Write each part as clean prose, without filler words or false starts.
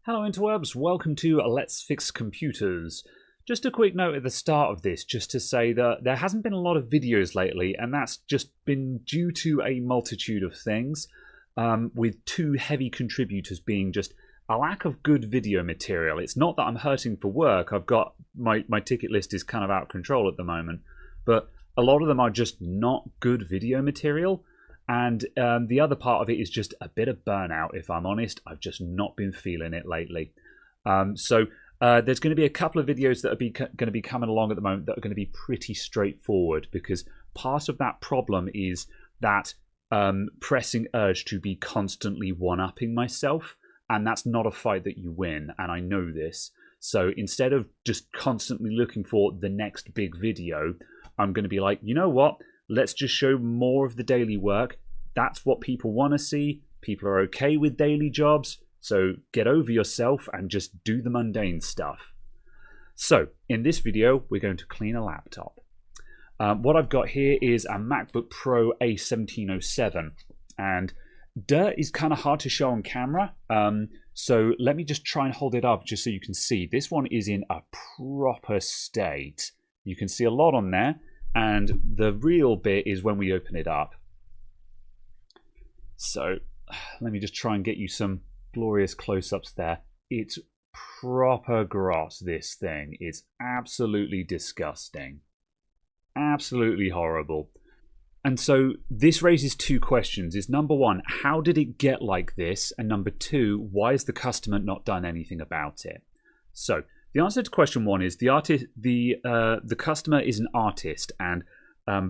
Hello interwebs, welcome to Let's Fix Computers. Just a quick note at the start of this, just to say that there hasn't been a lot of videos lately, and that's just been due to a multitude of things, with two heavy contributors being just a lack of good video material. It's not that I'm hurting for work, I've got, my ticket list is kind of out of control at the moment, but a lot of them are just not good video material. And the other part of it is just a bit of burnout, if I'm honest. I've just not been feeling it lately. So there's going to be a couple of videos that are going to be coming along at the moment that are going to be pretty straightforward, because part of that problem is that pressing urge to be constantly one-upping myself, and that's not a fight that you win, and I know this. So instead of just constantly looking for the next big video, I'm going to be like, you know what? Let's just show more of the daily work. That's what people want to see. People are okay with daily jobs. So get over yourself and just do the mundane stuff. So in this video, we're going to clean a laptop. What I've got here is a MacBook Pro A1707. And dirt is kind of hard to show on camera. So let me just try and hold it up just so you can see. This one is in a proper state. You can see a lot on there. And the real bit is when we open it up. So let me just try and get you some glorious close-ups there. It's proper gross, this thing. It's absolutely disgusting. Absolutely horrible. And so this raises two questions. Is number one, how did it get like this? And number two, why has the customer not done anything about it? So the answer to question one is the customer is an artist, and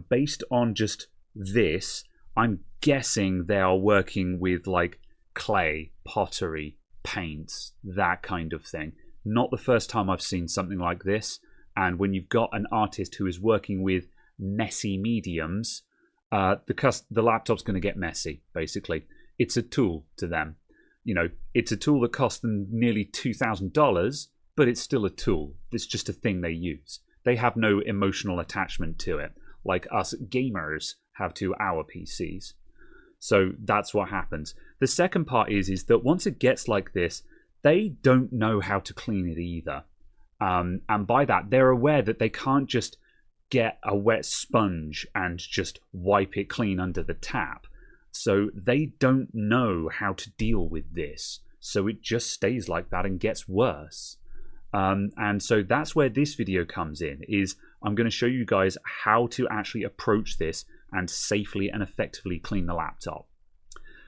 based on just this, I'm guessing they are working with like clay, pottery, paints, that kind of thing. Not the first time I've seen something like this. And when you've got an artist who is working with messy mediums, the laptop's going to get messy. Basically, it's a tool to them. You know, it's a tool that costs them nearly $2,000. But it's still a tool. It's just a thing they use. They have no emotional attachment to it, like us gamers have to our PCs. So that's what happens. The second part is that once it gets like this, they don't know how to clean it either. And by that, they're aware that they can't just get a wet sponge and just wipe it clean under the tap. So they don't know how to deal with this. So it just stays like that and gets worse. And so that's where this video comes in, is I'm going to show you guys how to actually approach this and safely and effectively clean the laptop.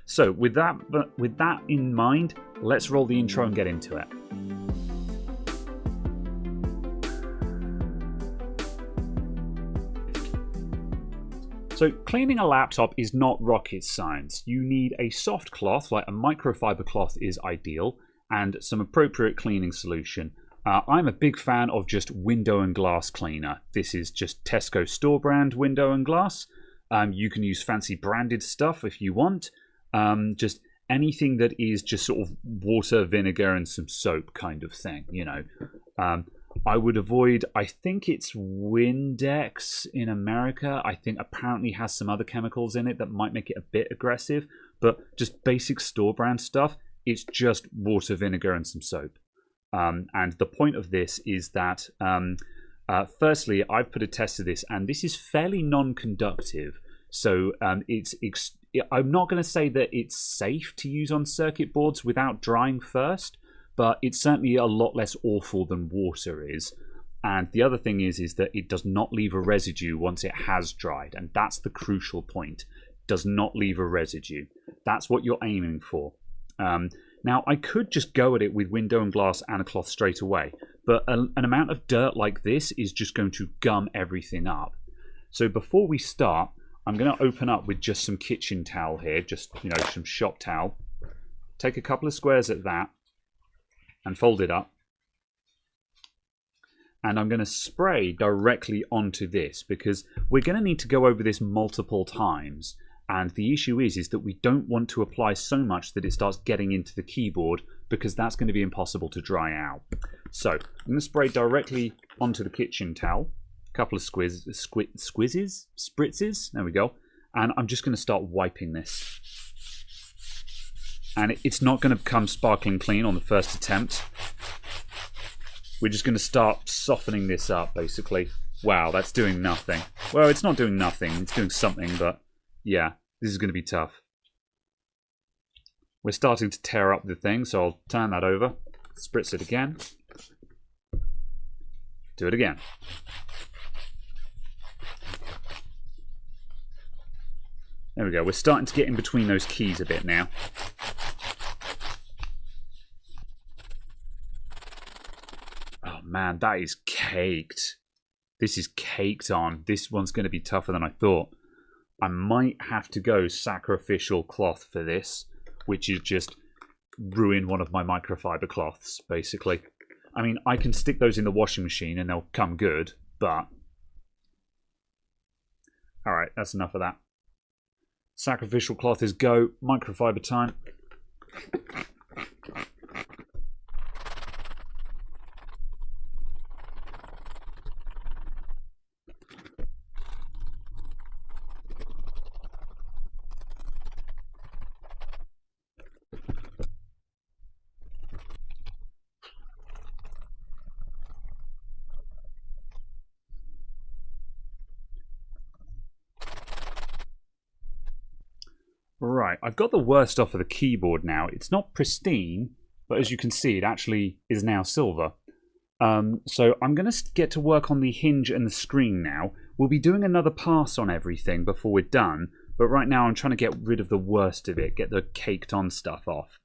So with that in mind, let's roll the intro and get into it. So cleaning a laptop is not rocket science. You need a soft cloth, like a microfiber cloth is ideal, and some appropriate cleaning solution. I'm a big fan of just window and glass cleaner. This is just Tesco store brand window and glass. You can use fancy branded stuff if you want. Just anything that is just sort of water, vinegar, and some soap kind of thing, you know. I would avoid, I think it's Windex in America. I think apparently has some other chemicals in it that might make it a bit aggressive. But just basic store brand stuff, it's just water, vinegar, and some soap. And the point of this is that, firstly, I've put a test to this, and this is fairly non-conductive. So I'm not going to say that it's safe to use on circuit boards without drying first, but it's certainly a lot less awful than water is. And the other thing is that it does not leave a residue once it has dried, and that's the crucial point. It does not leave a residue. That's what you're aiming for. Now, I could just go at it with window and glass and a cloth straight away, but an amount of dirt like this is just going to gum everything up. So before we start, I'm going to open up with just some kitchen towel here, just, you know, some shop towel. Take a couple of squares at that and fold it up. And I'm going to spray directly onto this because we're going to need to go over this multiple times. And the issue is that we don't want to apply so much that it starts getting into the keyboard, because that's going to be impossible to dry out. So I'm going to spray directly onto the kitchen towel. A couple of spritzes. There we go. And I'm just going to start wiping this. And it's not going to come sparkling clean on the first attempt. We're just going to start softening this up, basically. Wow, that's doing nothing. Well, it's not doing nothing. It's doing something, but yeah, this is going to be tough. We're starting to tear up the thing, so I'll turn that over. Spritz it again. Do it again. There we go. We're starting to get in between those keys a bit now. Oh man, that is caked. This is caked on. This one's going to be tougher than I thought. I might have to go sacrificial cloth for this, which is just ruin one of my microfiber cloths, basically. I mean, I can stick those in the washing machine and they'll come good, but... Alright, that's enough of that. Sacrificial cloth is go. Microfiber time. Right, I've got the worst off of the keyboard now. It's not pristine, but as you can see, it actually is now silver. So I'm going to get to work on the hinge and the screen now. We'll be doing another pass on everything before we're done, but right now I'm trying to get rid of the worst of it, get the caked on stuff off.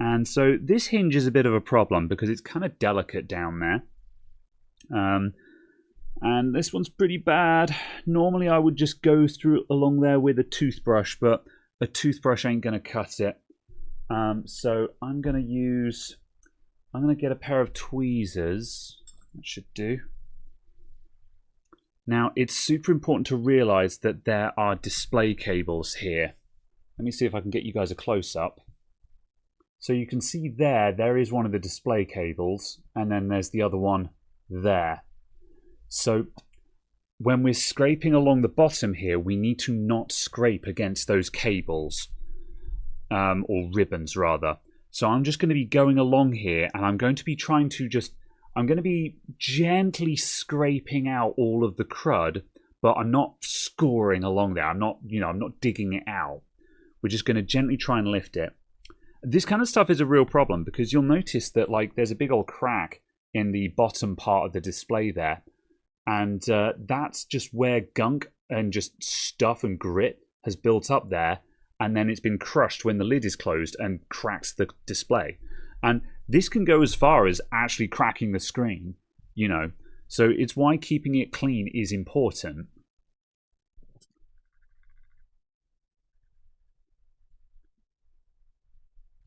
And so this hinge is a bit of a problem because it's kind of delicate down there. And this one's pretty bad. Normally I would just go through along there with a toothbrush, but a toothbrush ain't going to cut it. So I'm going to get a pair of tweezers. That should do. Now, it's super important to realize that there are display cables here. Let me see if I can get you guys a close-up. So you can see there is one of the display cables, and then there's the other one there. So when we're scraping along the bottom here, we need to not scrape against those cables, or ribbons rather. So I'm just going to be going along here, and I'm going to be trying to I'm going to be gently scraping out all of the crud, but I'm not scoring along there. I'm not digging it out. We're just going to gently try and lift it. This kind of stuff is a real problem because you'll notice that there's a big old crack in the bottom part of the display there. And that's just where gunk and just stuff and grit has built up there. And then it's been crushed when the lid is closed and cracks the display. And this can go as far as actually cracking the screen, So it's why keeping it clean is important.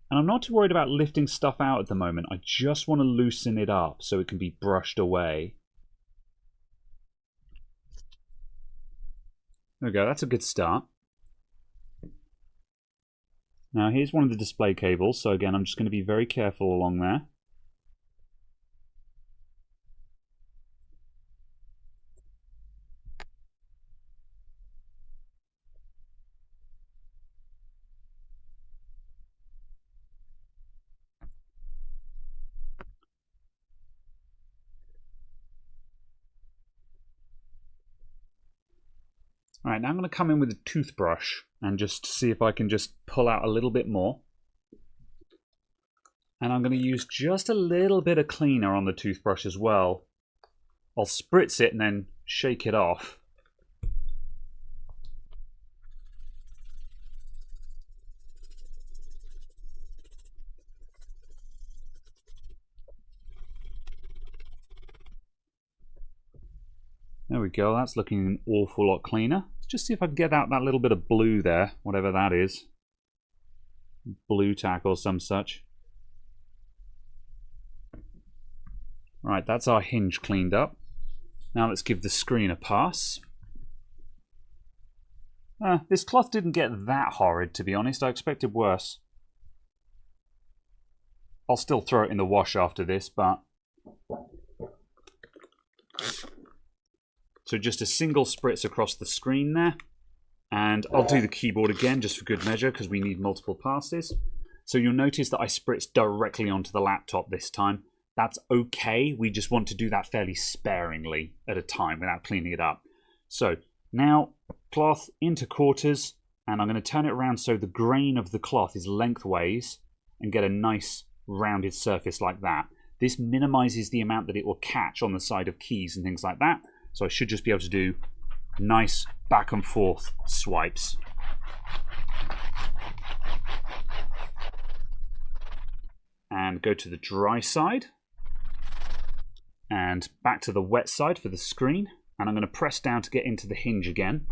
And I'm not too worried about lifting stuff out at the moment. I just want to loosen it up so it can be brushed away. There we go, that's a good start. Now here's one of the display cables, so again I'm just going to be very careful along there. Alright, now I'm going to come in with a toothbrush and just see if I can just pull out a little bit more. And I'm going to use just a little bit of cleaner on the toothbrush as well. I'll spritz it and then shake it off. There we go, that's looking an awful lot cleaner. Let's just see if I can get out that little bit of blue there, whatever that is. Blue tack or some such. Right, that's our hinge cleaned up. Now let's give the screen a pass. This cloth didn't get that horrid, to be honest. I expected worse. I'll still throw it in the wash after this, but... So just a single spritz across the screen there. And I'll do the keyboard again just for good measure because we need multiple passes. So you'll notice that I spritzed directly onto the laptop this time. That's okay. We just want to do that fairly sparingly at a time without cleaning it up. So now cloth into quarters, and I'm going to turn it around so the grain of the cloth is lengthways and get a nice rounded surface like that. This minimizes the amount that it will catch on the side of keys and things like that. So I should just be able to do nice back and forth swipes. And go to the dry side. And back to the wet side for the screen. And I'm going to press down to get into the hinge again.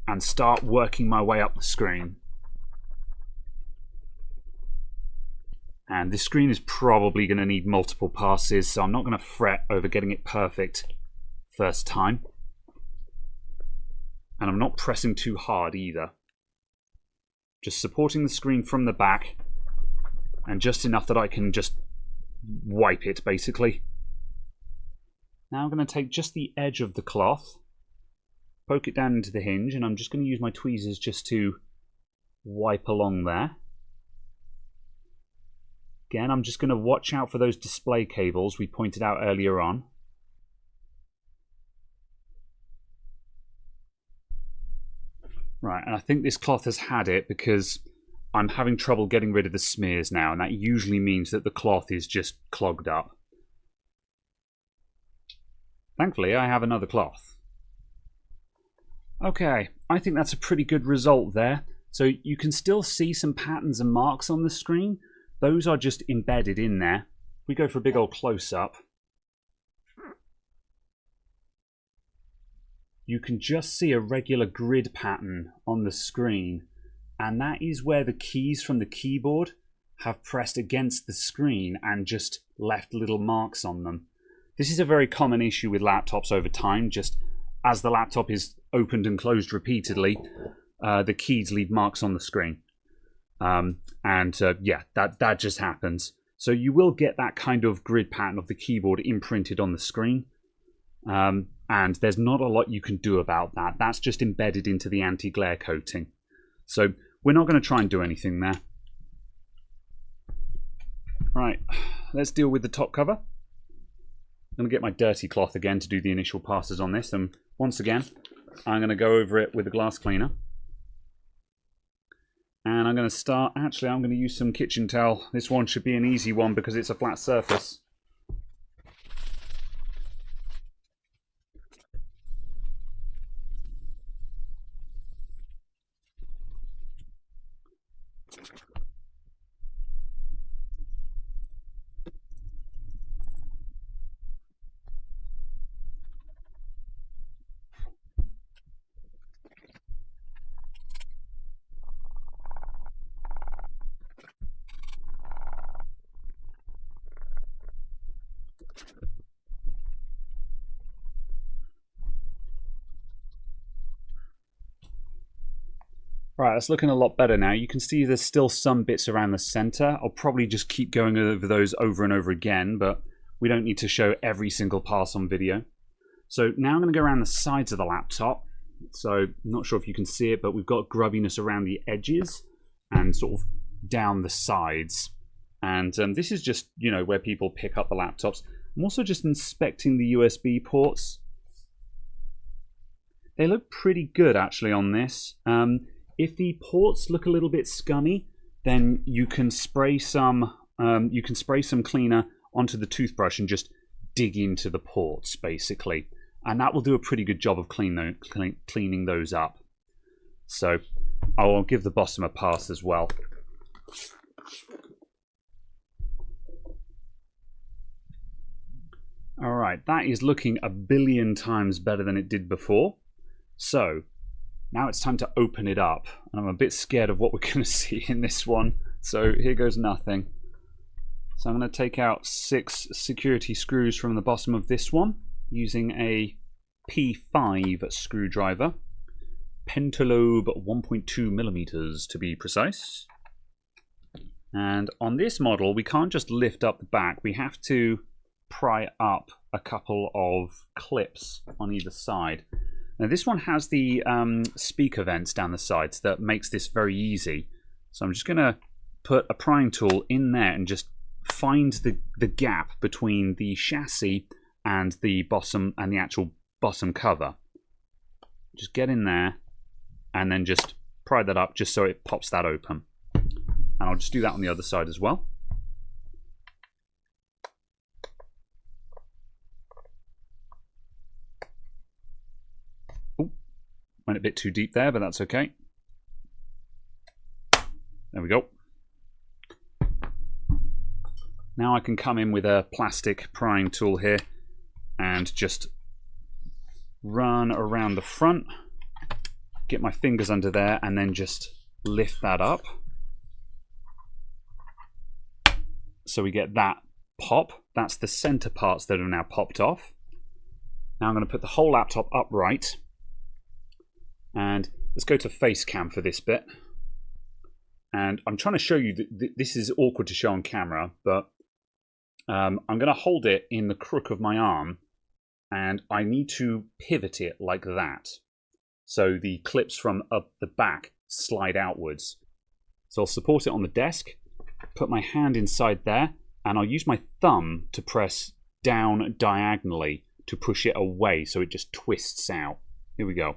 And start working my way up the screen. And this screen is probably going to need multiple passes, so I'm not going to fret over getting it perfect first time. And I'm not pressing too hard either. Just supporting the screen from the back, and just enough that I can just wipe it, basically. Now I'm going to take just the edge of the cloth, poke it down into the hinge, and I'm just going to use my tweezers just to wipe along there. Again, I'm just going to watch out for those display cables we pointed out earlier on. Right, and I think this cloth has had it because I'm having trouble getting rid of the smears now, and that usually means that the cloth is just clogged up. Thankfully, I have another cloth. Okay, I think that's a pretty good result there. So you can still see some patterns and marks on the screen. Those are just embedded in there. If we go for a big old close-up, you can just see a regular grid pattern on the screen, and that is where the keys from the keyboard have pressed against the screen and just left little marks on them. This is a very common issue with laptops over time. Just as the laptop is opened and closed repeatedly, the keys leave marks on the screen. Yeah, that just happens. So you will get that kind of grid pattern of the keyboard imprinted on the screen. And there's not a lot you can do about that. That's just embedded into the anti-glare coating. So we're not going to try and do anything there. Right, let's deal with the top cover. I'm going to get my dirty cloth again to do the initial passes on this. And once again, I'm going to go over it with a glass cleaner. And I'm going to start, actually I'm going to use some kitchen towel. This one should be an easy one because it's a flat surface. Right, that's looking a lot better now. You can see there's still some bits around the center. I'll probably just keep going over those over and over again, but we don't need to show every single pass on video. So now I'm going to go around the sides of the laptop. So I'm not sure if you can see it, but we've got grubbiness around the edges and sort of down the sides. And this is just, you know, where people pick up the laptops. I'm also just inspecting the USB ports. They look pretty good actually on this. If the ports look a little bit scummy, then you can spray some cleaner onto the toothbrush and just dig into the ports, basically, and that will do a pretty good job of cleaning those up. So I will give the bottom a pass as well. All right, that is looking a billion times better than it did before. So now it's time to open it up, and I'm a bit scared of what we're going to see in this one. So here goes nothing. So I'm going to take out 6 security screws from the bottom of this one using a P5 screwdriver, pentalobe 1.2 millimeters to be precise. And on this model, we can't just lift up the back. We have to pry up a couple of clips on either side. Now this one has the speaker vents down the sides that makes this very easy. So I'm just going to put a prying tool in there and just find the gap between the chassis and the bottom and the actual bottom cover. Just get in there and then just pry that up just so it pops that open. And I'll just do that on the other side as well. Oh, went a bit too deep there, but that's okay. There we go. Now I can come in with a plastic prying tool here and just run around the front, get my fingers under there, and then just lift that up. So we get that pop. That's the center parts that are now popped off. Now I'm going to put the whole laptop upright. And let's go to face cam for this bit. And I'm trying to show you that this is awkward to show on camera, but I'm going to hold it in the crook of my arm, and I need to pivot it like that. So the clips from up the back slide outwards. So I'll support it on the desk, put my hand inside there, and I'll use my thumb to press down diagonally to push it away so it just twists out. Here we go.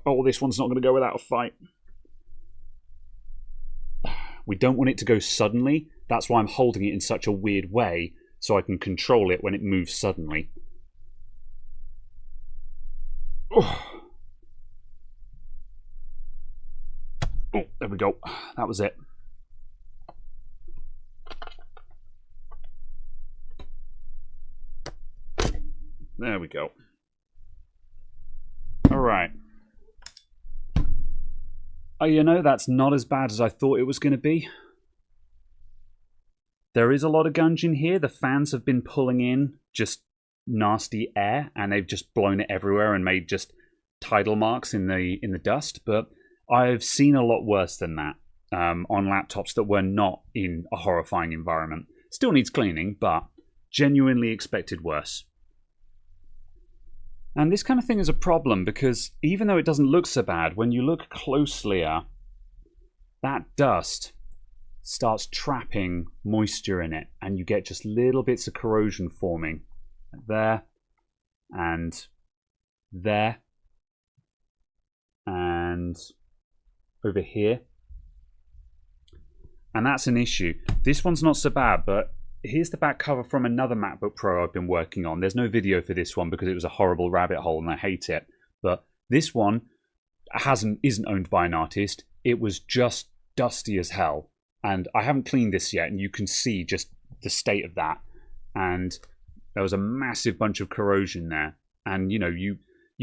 Oh, this one's not going to go without a fight. We don't want it to go suddenly. That's why I'm holding it in such a weird way, so I can control it when it moves suddenly. Oh, there we go. That was it. There we go. All right. Oh, you know, that's not as bad as I thought it was going to be. There is a lot of gunge in here. The fans have been pulling in just nasty air, and they've just blown it everywhere and made just tidal marks in the dust. But I've seen a lot worse than that on laptops that were not in a horrifying environment. Still needs cleaning, but genuinely expected worse. And this kind of thing is a problem because even though it doesn't look so bad, when you look closelier, that dust starts trapping moisture in it, and you get just little bits of corrosion forming there and there and over here. And that's an issue. This one's not so bad, but here's the back cover from another MacBook Pro I've been working on. There's no video for this one because it was a horrible rabbit hole and I hate it. But this one isn't owned by an artist. It was just dusty as hell. And I haven't cleaned this yet, and you can see just the state of that. And there was a massive bunch of corrosion there. And you know, you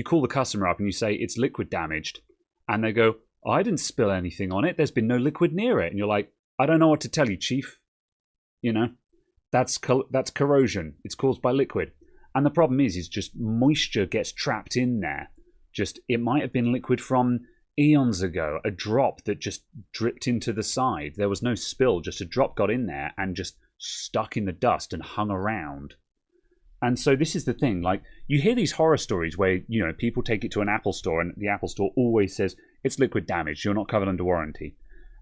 call the customer up and you say it's liquid damaged. And they go, oh, I didn't spill anything on it. There's been no liquid near it. And you're like, I don't know what to tell you, chief. You know? That's corrosion. It's caused by liquid. And the problem is just moisture gets trapped in there. Just, it might have been liquid from eons ago, a drop that just dripped into the side. There was no spill, just a drop got in there and just stuck in the dust and hung around. And so this is the thing, like, you hear these horror stories where, you know, people take it to an Apple store and the Apple store always says, it's liquid damage, you're not covered under warranty.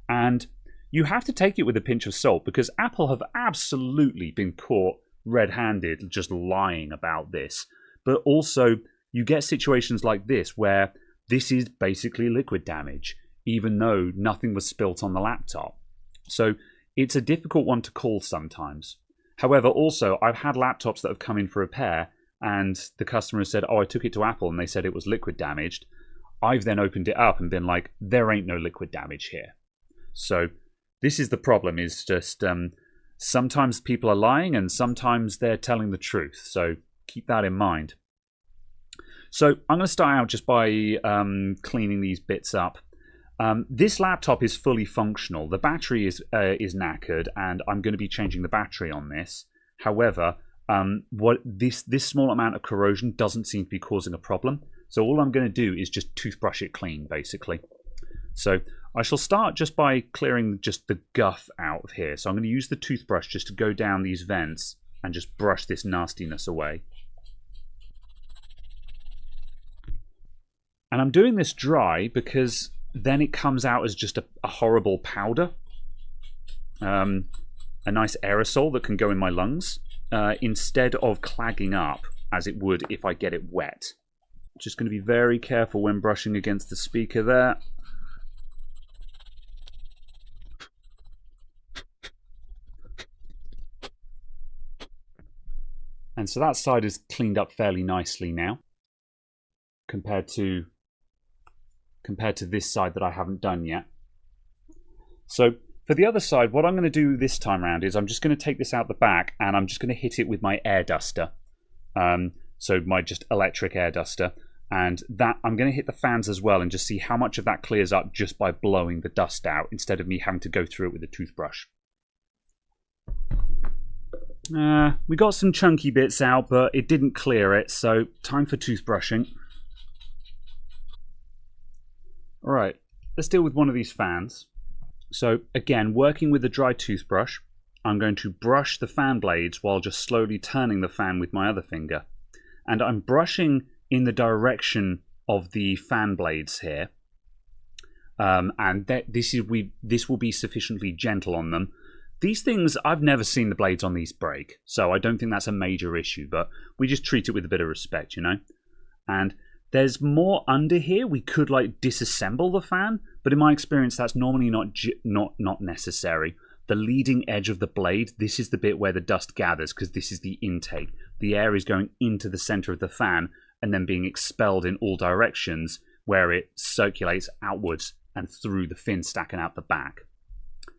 And you have to take it with a pinch of salt because Apple have absolutely been caught red-handed just lying about this. But also, you get situations like this where this is basically liquid damage, even though nothing was spilt on the laptop. So it's a difficult one to call sometimes. However, also, I've had laptops that have come in for repair and the customer has said, oh, I took it to Apple and they said it was liquid damaged. I've then opened it up and been like, there ain't no liquid damage here. So this is the problem, is just sometimes people are lying and sometimes they're telling the truth. So keep that in mind. So I'm going to start out just by cleaning these bits up. This laptop is fully functional. The battery is knackered, and I'm going to be changing the battery on this. However, this small amount of corrosion doesn't seem to be causing a problem. So all I'm going to do is just toothbrush it clean, basically. So I shall start just by clearing just the guff out of here. So I'm going to use the toothbrush just to go down these vents and just brush this nastiness away. And I'm doing this dry because then it comes out as just a horrible powder. A nice aerosol that can go in my lungs instead of clagging up as it would if I get it wet. Just going to be very careful when brushing against the speaker there. And so that side is cleaned up fairly nicely now compared to this side that I haven't done yet. So for the other side, what I'm going to do this time around is I'm just going to take this out the back and I'm just going to hit it with my air duster. So my just electric air duster. And that I'm going to hit the fans as well and just see how much of that clears up just by blowing the dust out instead of me having to go through it with a toothbrush. We got some chunky bits out, but it didn't clear it, so time for toothbrushing. Alright, let's deal with one of these fans. So again, working with a dry toothbrush, I'm going to brush the fan blades while just slowly turning the fan with my other finger. And I'm brushing in the direction of the fan blades here. And this will be sufficiently gentle on them. These things, I've never seen the blades on these break, so I don't think that's a major issue, but we just treat it with a bit of respect, you know? And there's more under here. We could like disassemble the fan, but in my experience, that's normally not necessary. The leading edge of the blade, this is the bit where the dust gathers because this is the intake. The air is going into the center of the fan and then being expelled in all directions where it circulates outwards and through the fin stack and out the back.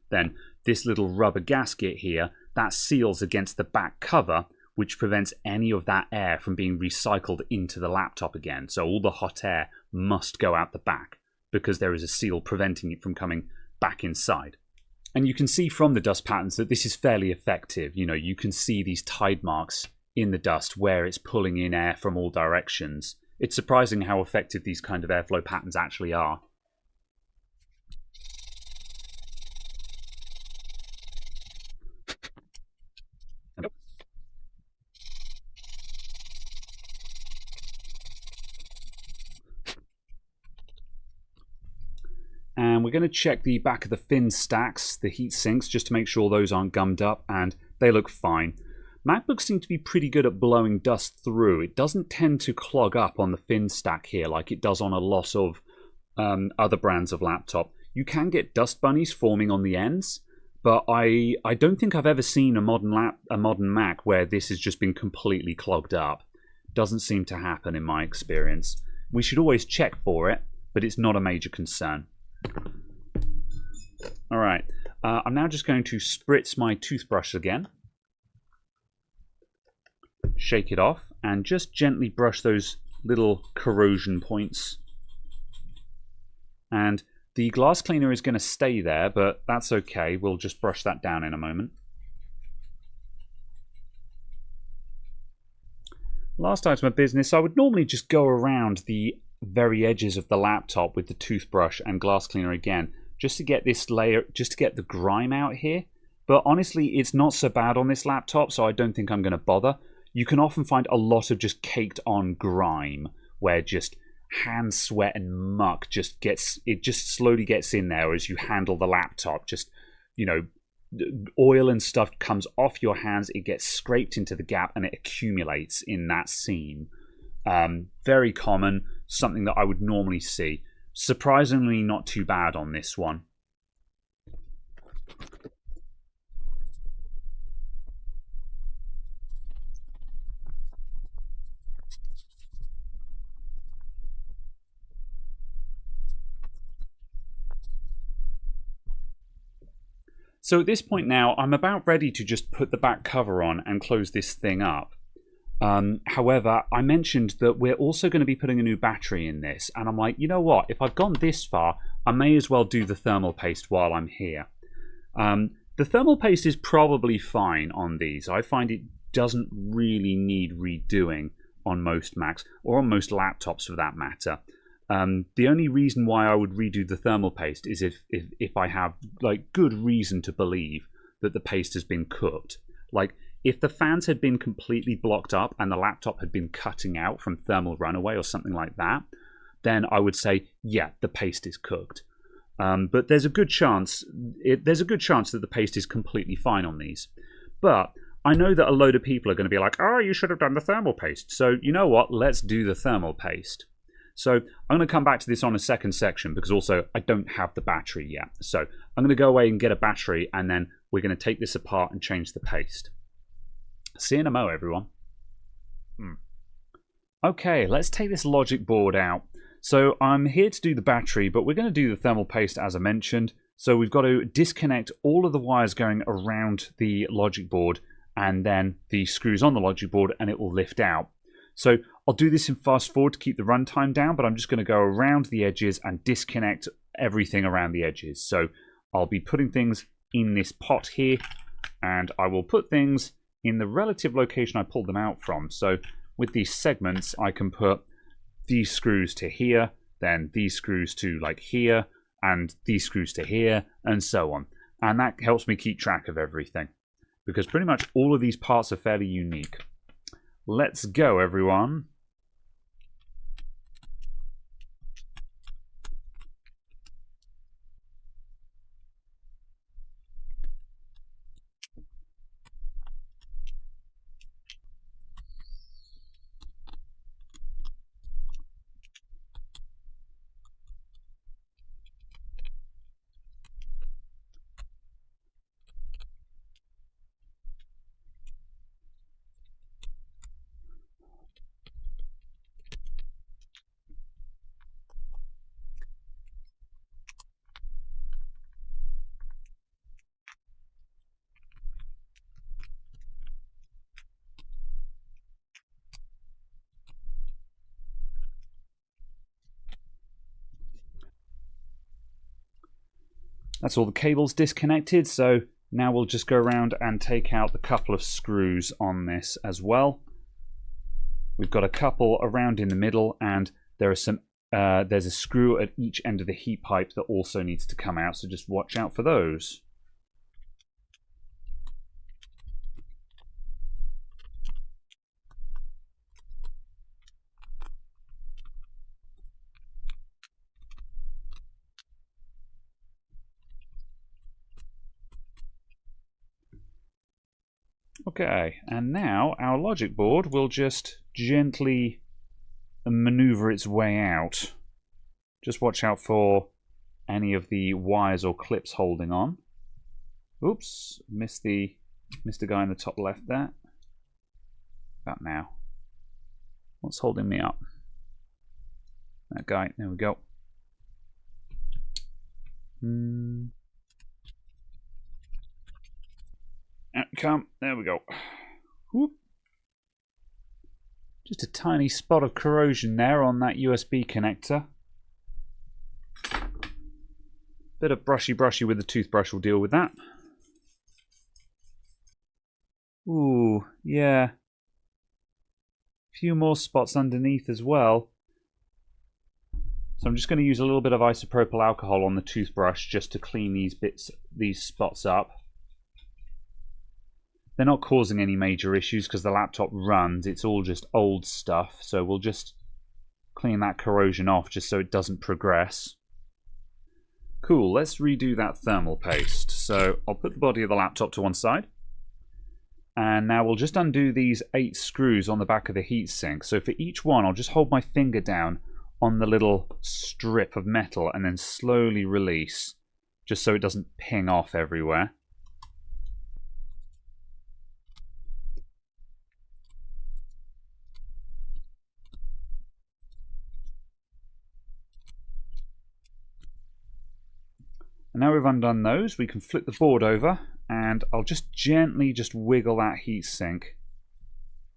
Then this little rubber gasket here, that seals against the back cover, which prevents any of that air from being recycled into the laptop again. So all the hot air must go out the back because there is a seal preventing it from coming back inside. And you can see from the dust patterns that this is fairly effective. You know, you can see these tide marks in the dust where it's pulling in air from all directions. It's surprising how effective these kind of airflow patterns actually are. And we're going to check the back of the fin stacks, the heat sinks, just to make sure those aren't gummed up, and they look fine. MacBooks seem to be pretty good at blowing dust through. It doesn't tend to clog up on the fin stack here like it does on a lot of other brands of laptop. You can get dust bunnies forming on the ends, but I don't think I've ever seen a modern Mac where this has just been completely clogged up. Doesn't seem to happen in my experience. We should always check for it, but it's not a major concern. Alright, I'm now just going to spritz my toothbrush again. Shake it off and just gently brush those little corrosion points. And the glass cleaner is going to stay there, but that's okay. We'll just brush that down in a moment. Last item of business, I would normally just go around the very edges of the laptop with the toothbrush and glass cleaner again, just to get this layer, just to get the grime out here. But honestly, it's not so bad on this laptop, so I don't think I'm going to bother. You can often find a lot of just caked on grime, where just hand sweat and muck just slowly gets in there as you handle the laptop. Just, you know, oil and stuff comes off your hands, it gets scraped into the gap and it accumulates in that seam. Very common, something that I would normally see. Surprisingly not too bad on this one. So at this point now, I'm about ready to just put the back cover on and close this thing up. However, I mentioned that we're also going to be putting a new battery in this, and I'm like, you know what, if I've gone this far, I may as well do the thermal paste while I'm here. The thermal paste is probably fine on these. I find it doesn't really need redoing on most Macs, or on most laptops for that matter. The only reason why I would redo the thermal paste is if I have like good reason to believe that the paste has been cooked. Like, If the fans had been completely blocked up and the laptop had been cutting out from thermal runaway or something like that, then I would say, yeah, the paste is cooked. But there's a good chance that the paste is completely fine on these. But I know that a load of people are going to be like, oh, you should have done the thermal paste. So you know what? Let's do the thermal paste. So I'm going to come back to this on a second section because also I don't have the battery yet. So I'm going to go away and get a battery and then we're going to take this apart and change the paste. See you in a mo, everyone. Okay, let's take this logic board out. So I'm here to do the battery, but we're going to do the thermal paste as I mentioned. So we've got to disconnect all of the wires going around the logic board and then the screws on the logic board, and it will lift out. So I'll do this in fast forward to keep the runtime down, but I'm just going to go around the edges and disconnect everything around the edges. So I'll be putting things in this pot here, and I will put things in the relative location I pulled them out from. So with these segments, I can put these screws to here, then these screws to like here, and these screws to here, and so on. And that helps me keep track of everything, because pretty much all of these parts are fairly unique. Let's go, everyone. That's all the cables disconnected, so now we'll just go around and take out the couple of screws on this as well. We've got a couple around in the middle, and there are some. There's a screw at each end of the heat pipe that also needs to come out, so just watch out for those. Okay, and now our logic board will just gently maneuver its way out. Just watch out for any of the wires or clips holding on. Oops, missed the guy in the top left there. About now. What's holding me up? That guy, there we go. Out you come, there we go. Whoop. Just a tiny spot of corrosion there on that USB connector. Bit of brushy with the toothbrush will deal with that. Ooh, yeah. Few more spots underneath as well. So I'm just going to use a little bit of isopropyl alcohol on the toothbrush just to clean these spots up. They're not causing any major issues because the laptop runs. It's all just old stuff. So we'll just clean that corrosion off just so it doesn't progress. Cool, let's redo that thermal paste. So I'll put the body of the laptop to one side. And now we'll just undo these 8 screws on the back of the heatsink. So for each one, I'll just hold my finger down on the little strip of metal and then slowly release, just so it doesn't ping off everywhere. And now we've undone those, we can flip the board over and I'll just gently wiggle that heatsink.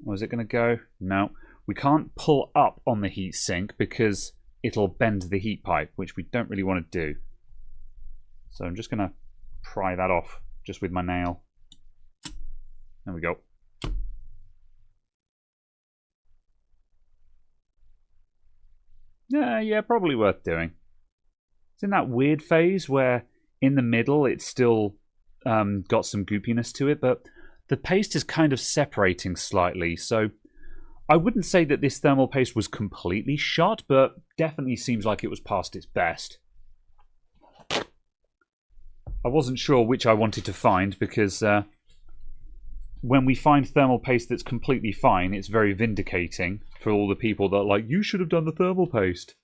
Or is it going to go? No. We can't pull up on the heatsink because it'll bend the heat pipe, which we don't really want to do. So I'm just going to pry that off just with my nail. There we go. Yeah, probably worth doing. It's in that weird phase where in the middle it's still got some goopiness to it, but the paste is kind of separating slightly, so I wouldn't say that this thermal paste was completely shot, but definitely seems like it was past its best. I wasn't sure which I wanted to find, because when we find thermal paste that's completely fine, it's very vindicating for all the people that are like, you should have done the thermal paste.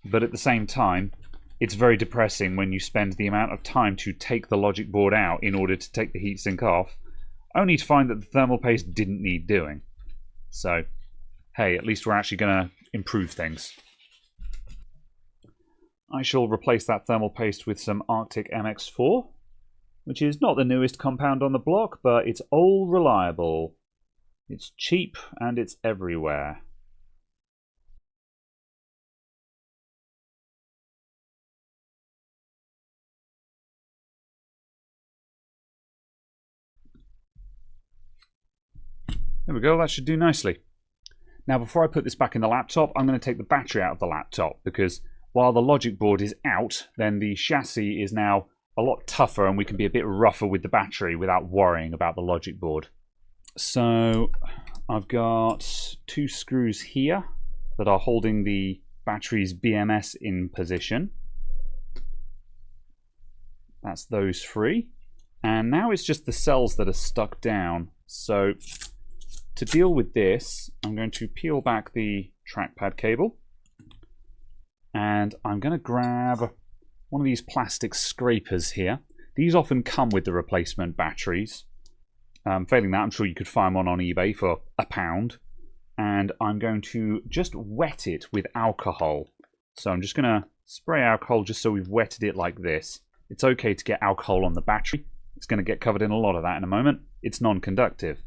But at the same time, it's very depressing when you spend the amount of time to take the logic board out in order to take the heatsink off, only to find that the thermal paste didn't need doing. So, hey, at least we're actually going to improve things. I shall replace that thermal paste with some Arctic MX4, which is not the newest compound on the block, but it's all reliable. It's cheap and it's everywhere. There we go, that should do nicely. Now before I put this back in the laptop, I'm going to take the battery out of the laptop, because while the logic board is out, then the chassis is now a lot tougher and we can be a bit rougher with the battery without worrying about the logic board. So I've got 2 screws here that are holding the battery's BMS in position. That's those 3. And now it's just the cells that are stuck down. So to deal with this, I'm going to peel back the trackpad cable, and I'm going to grab one of these plastic scrapers here. These often come with the replacement batteries. Failing that, I'm sure you could find one on eBay for £1. And I'm going to just wet it with alcohol. So I'm just going to spray alcohol just so we've wetted it like this. It's okay to get alcohol on the battery. It's going to get covered in a lot of that in a moment. It's non-conductive.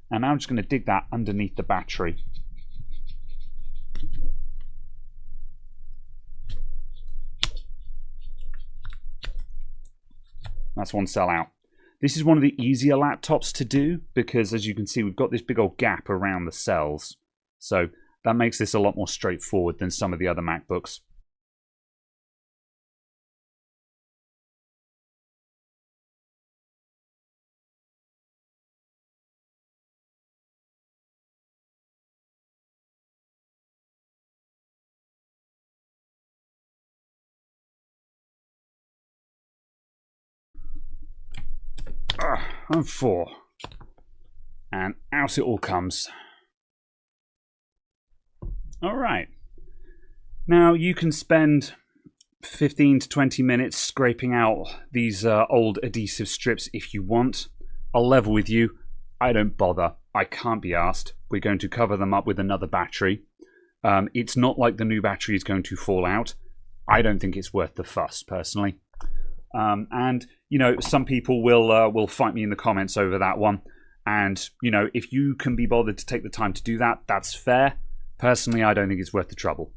And now I'm just going to dig that underneath the battery. That's one cell out. This is one of the easier laptops to do, because as you can see, we've got this big old gap around the cells. So that makes this a lot more straightforward than some of the other MacBooks. I'm 4. And out it all comes. Alright. Now you can spend 15 to 20 minutes scraping out these old adhesive strips if you want. I'll level with you. I don't bother. I can't be asked. We're going to cover them up with another battery. It's not like the new battery is going to fall out. I don't think it's worth the fuss, personally. And you know, some people will fight me in the comments over that one. And you know, if you can be bothered to take the time to do that, that's fair. Personally, I don't think it's worth the trouble.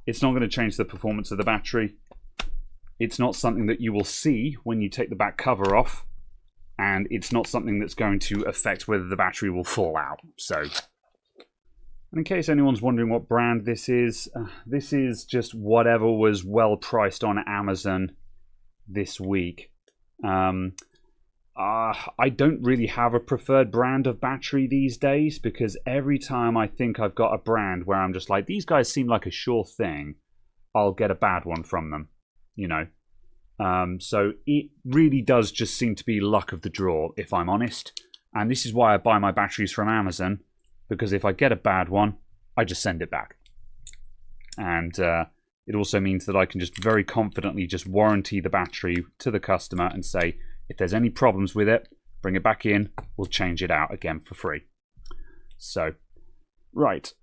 It's not going to change the performance of the battery. It's not something that you will see when you take the back cover off, and it's not something that's going to affect whether the battery will fall out. So, in case anyone's wondering what brand this is just whatever was well priced on Amazon this week. I don't really have a preferred brand of battery these days, because every time I think I've got a brand where I'm just like, these guys seem like a sure thing, I'll get a bad one from them, you know. So it really does just seem to be luck of the draw, if I'm honest. And this is why I buy my batteries from Amazon, because if I get a bad one, I just send it back. And it also means that I can just very confidently just warranty the battery to the customer and say, if there's any problems with it, bring it back in, we'll change it out again for free. So, right.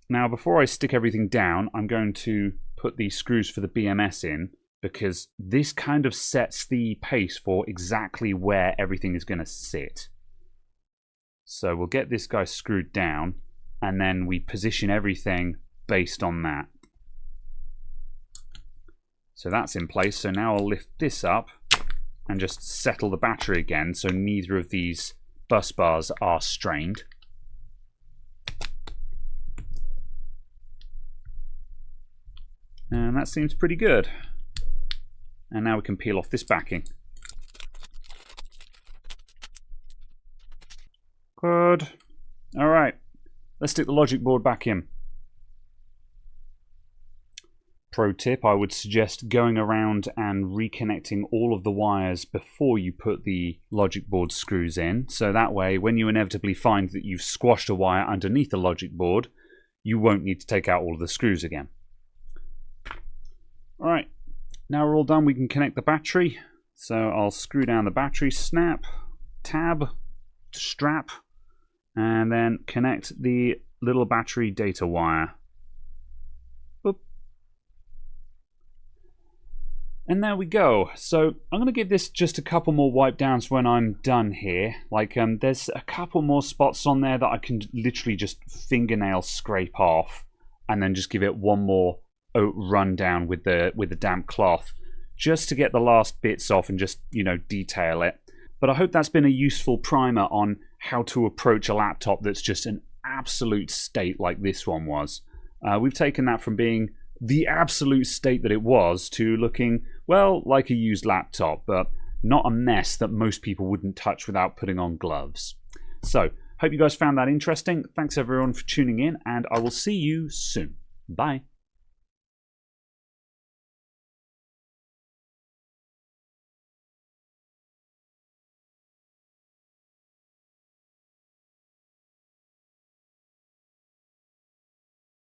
Now, before I stick everything down, I'm going to put the screws for the BMS in, because this kind of sets the pace for exactly where everything is going to sit. So we'll get this guy screwed down, and then we position everything based on that. So that's in place. So now I'll lift this up and just settle the battery again, so neither of these bus bars are strained. And that seems pretty good. And now we can peel off this backing. Awkward. All right, let's stick the logic board back in. Pro tip, I would suggest going around and reconnecting all of the wires before you put the logic board screws in. So that way, when you inevitably find that you've squashed a wire underneath the logic board, you won't need to take out all of the screws again. All right, now we're all done. We can connect the battery. So I'll screw down the battery, snap, tab, strap, and then connect the little battery data wire. Boop. And there we go. So I'm going to give this just a couple more wipe downs when I'm done here. Like there's a couple more spots on there that I can literally just fingernail scrape off, and then just give it one more run down with the damp cloth, just to get the last bits off and just, you know, detail it. But I hope that's been a useful primer on how to approach a laptop that's just an absolute state like this one was. We've taken that from being the absolute state that it was to looking, well, like a used laptop, but not a mess that most people wouldn't touch without putting on gloves. So, hope you guys found that interesting. Thanks everyone for tuning in, and I will see you soon. Bye.